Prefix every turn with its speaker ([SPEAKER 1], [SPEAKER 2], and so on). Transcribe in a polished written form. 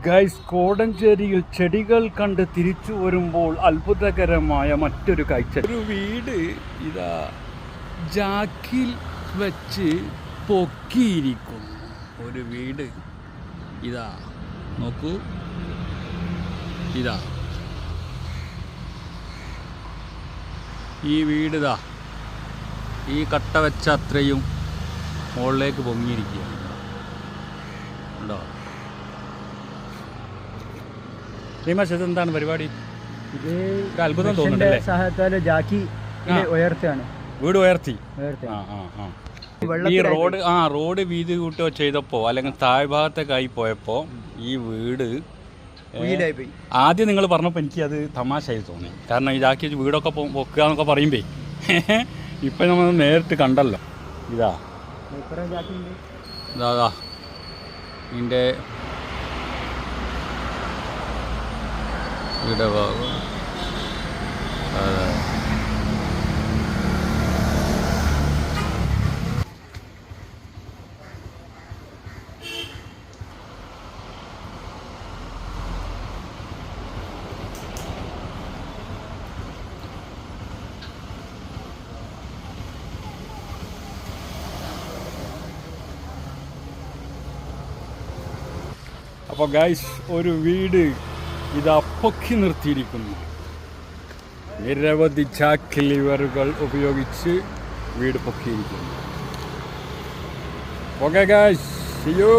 [SPEAKER 1] Guys, കോടഞ്ചേരിയിൽ ചെടികൾ കണ്ട് തിരിച്ചു വരുമ്പോൾ അത്ഭുതകരമായ മറ്റൊരു കാഴ്ച. ഒരു വീട് ഇതാ ജാക്കിൽ വെച്ച് പൊക്കിയിരിക്കുന്നു. ഒരു വീട് ഇതാ നോക്കൂ, ഇതാ ഈ വീട് ഇതാ ഈ കട്ട വെച്ച അത്രയും മുകളിലേക്ക് പൊങ്ങിയിരിക്കുകയാണ്. ഉണ്ടോ എന്താണ് പരിപാടി?
[SPEAKER 2] ഇത്
[SPEAKER 1] അത്ഭുതം തോന്നുന്നുണ്ടല്ലേ?
[SPEAKER 2] സഹായത്താല് ജാക്കി ഉയർത്തുകയാണ്,
[SPEAKER 1] വീട് ഉയർത്തി. ഈ റോഡ് വീതി കൂട്ടോ ചെയ്തപ്പോൾ അല്ലെങ്കിൽ താഴ്ഭാഗത്തേക്കായി പോയപ്പോൾ ഈ വീട് ആദ്യം നിങ്ങൾ പറഞ്ഞപ്പോൾ എനിക്ക് അത് തമാശയായി തോന്നി. കാരണം ഈ ജാക്കി വീടൊക്കെ പൊക്കുക എന്നൊക്കെ പറയുമ്പേ ഇപ്പം നമ്മൾ നേരിട്ട് കണ്ടല്ലോ. ഇതാ ഇതാ ഇതിൻ്റെ ഭാഗം. അതെ, അപ്പോൾ ഗൈസ്, ഒരു വീട് ഇത് പൊക്കി നിർത്തിയിരിക്കുന്നു. നിരവധി ജാക്ക് ലിവറുകൾ ഉപയോഗിച്ച് വീട് പൊക്കിയിരിക്കുന്നു. Okay guys, see you.